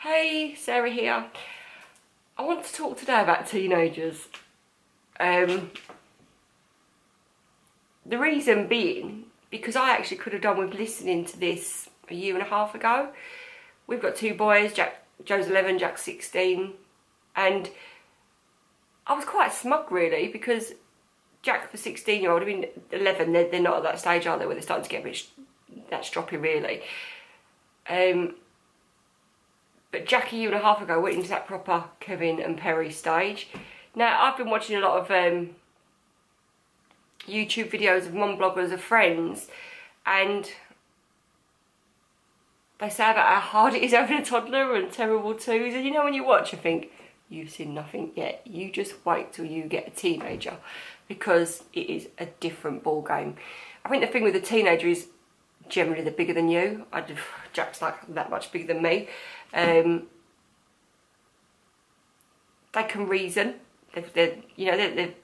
Hey, Sarah here. I want to talk today about teenagers. The reason being, because I actually could have done with listening to this a year and a half ago. We've got two boys, Joe's 11, Jack's 16, and I was quite smug really, because Jack, the 16-year-old, I mean 11, they're not at that stage, are they, where they're starting to get a bit that stroppy really. But Jack a year and a half ago went into that proper Kevin and Perry stage. Now, I've been watching a lot of YouTube videos of mum bloggers of friends, and they say about how hard it is having a toddler and terrible twos. And you know, when you watch, you think, you've seen nothing yet. You just wait till you get a teenager, because it is a different ball game. I think the thing with a teenager is generally they're bigger than you. Jack's like that much bigger than me. They can reason. They're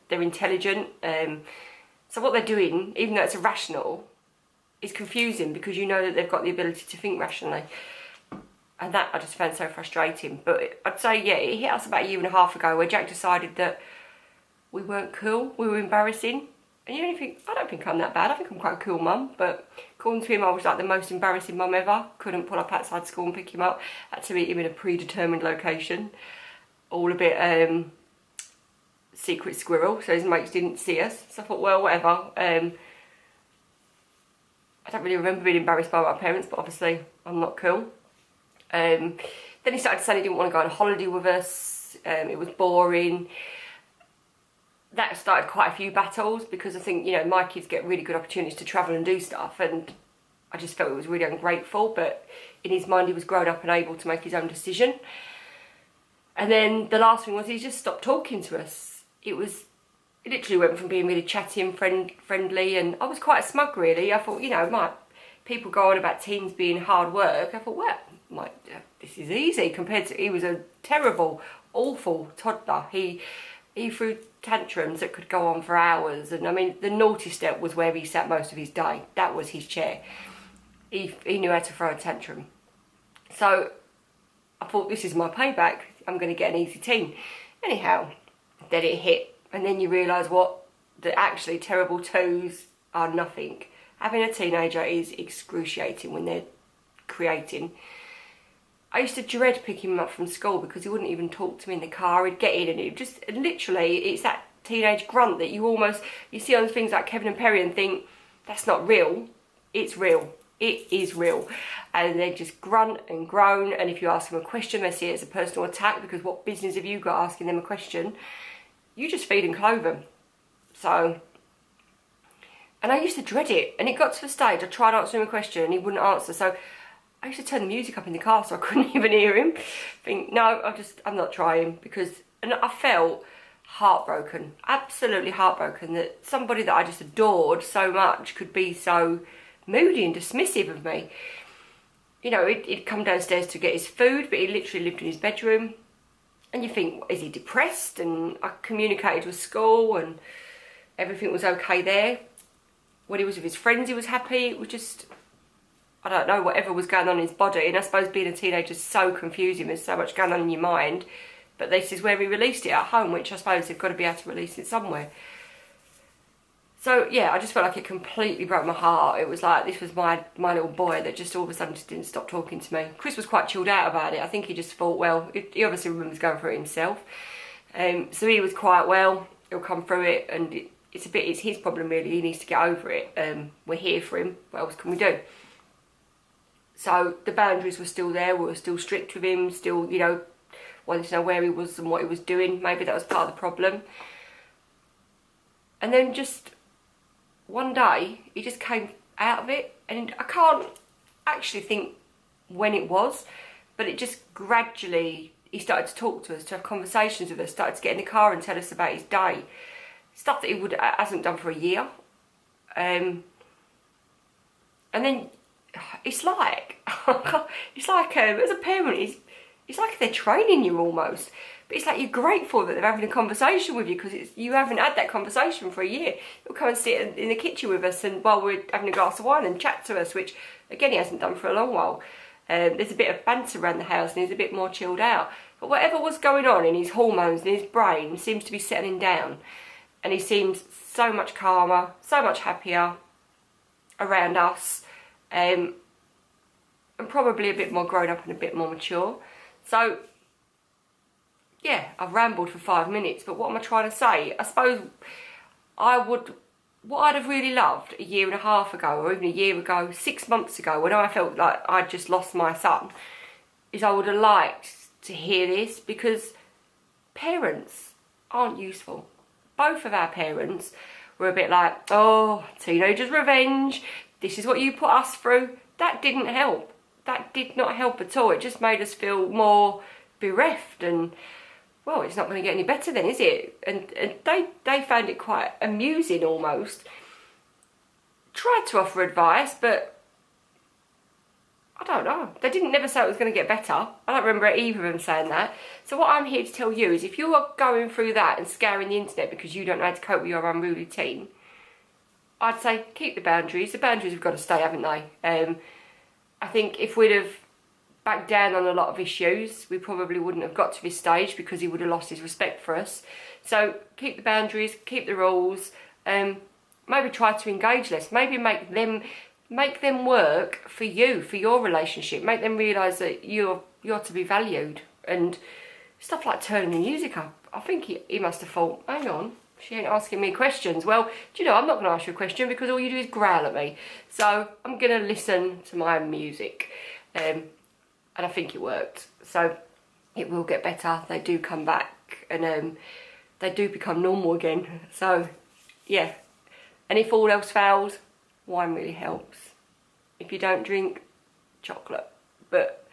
intelligent. So what they're doing, even though it's irrational, is confusing, because you know that they've got the ability to think rationally. And that I just found so frustrating. But I'd say, yeah, it hit us about a year and a half ago, where Jack decided that we weren't cool, we were embarrassing. And you only think, I don't think I'm that bad, I think I'm quite a cool mum. But according to him, I was like the most embarrassing mum ever. Couldn't pull up outside school and pick him up. Had to meet him in a predetermined location. All a bit secret squirrel, so his mates didn't see us. So I thought, well, whatever. I don't really remember being embarrassed by my parents, but obviously I'm not cool. Then he started saying he didn't want to go on a holiday with us. It was boring. That started quite a few battles, because I think, you know, my kids get really good opportunities to travel and do stuff, and I just felt it was really ungrateful. But in his mind, he was grown up and able to make his own decision. And then the last thing was, he just stopped talking to us. It literally went from being really chatty and friendly, and I was quite smug really. I thought, you know, people go on about teens being hard work. I thought, well, this is easy compared to, he was a terrible, awful toddler. He threw tantrums that could go on for hours, and I mean, the naughty step was where he sat most of his day. That was his chair. He knew how to throw a tantrum. So I thought, this is my payback. I'm going to get an easy teen. Anyhow, then it hit, and then you realise that actually terrible twos are nothing. Having a teenager is excruciating when they're creating. I used to dread picking him up from school, because he wouldn't even talk to me in the car. He'd get in and literally, it's that teenage grunt that you see on things like Kevin and Perry and think, that's not real. It's real. It is real. And they just grunt and groan, and if you ask them a question, they see it as a personal attack, because what business have you got asking them a question? You just feed and clothe them. So, and I used to dread it, and it got to the stage, I tried answering him a question and he wouldn't answer, so I used to turn the music up in the car so I couldn't even hear him. Think, no, I'm not trying, and I felt heartbroken, absolutely heartbroken, that somebody that I just adored so much could be so moody and dismissive of me. You know, he'd come downstairs to get his food, but he literally lived in his bedroom. And you think, is he depressed? And I communicated with school and everything was okay there. When he was with his friends, he was happy. It was just, I don't know, whatever was going on in his body. And I suppose being a teenager is so confusing. There's so much going on in your mind. But this is where he released it, at home, which I suppose they've got to be able to release it somewhere. So, yeah, I just felt like it completely broke my heart. It was like, this was my little boy that just all of a sudden just didn't stop talking to me. Chris was quite chilled out about it. I think he just thought, well, he obviously remembers going through it himself. So he was quite well. He'll come through it, and it's his problem really. He needs to get over it. We're here for him. What else can we do? So the boundaries were still there. We were still strict with him. Still, you know, wanted to know where he was and what he was doing. Maybe that was part of the problem. And then just one day, he just came out of it, and I can't actually think when it was, but it just gradually, he started to talk to us, to have conversations with us, started to get in the car and tell us about his day. Stuff that he hasn't done for a year. And then, it's like, as a parent, it's like they're training you almost. But it's like you're grateful that they're having a conversation with you, because you haven't had that conversation for a year. He'll come and sit in the kitchen with us, and while we're having a glass of wine, and chat to us, which again he hasn't done for a long while. There's a bit of banter around the house and he's a bit more chilled out. But whatever was going on in his hormones and his brain seems to be settling down. And he seems so much calmer, so much happier around us. And probably a bit more grown up and a bit more mature. So, yeah, I've rambled for 5 minutes, but what am I trying to say? I suppose what I'd have really loved a year and a half ago, or even a year ago, 6 months ago, when I felt like I'd just lost my son, is I would have liked to hear this, because parents aren't useful. Both of our parents were a bit like, oh, teenagers' revenge, this is what you put us through. That didn't help. That did not help at all. It just made us feel more bereft and, well, it's not going to get any better then, is it? And they found it quite amusing almost. Tried to offer advice, but I don't know. They didn't never say it was going to get better. I don't remember either of them saying that. So what I'm here to tell you is, if you are going through that and scouring the internet because you don't know how to cope with your unruly teen, I'd say keep the boundaries. The boundaries have got to stay, haven't they? I think if we'd have backed down on a lot of issues, we probably wouldn't have got to this stage, because he would have lost his respect for us. So keep the boundaries, keep the rules, maybe try to engage less, maybe make them work for you, for your relationship, make them realise that you're to be valued, and stuff like turning the music up. I think he must have thought, hang on, she ain't asking me questions. Well, do you know, I'm not going to ask you a question, because all you do is growl at me. So I'm going to listen to my music. And I think it worked. So it will get better. They do come back, and they do become normal again. So, yeah. And if all else fails, wine really helps. If you don't drink, chocolate. But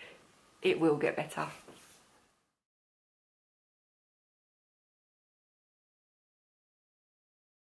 it will get better.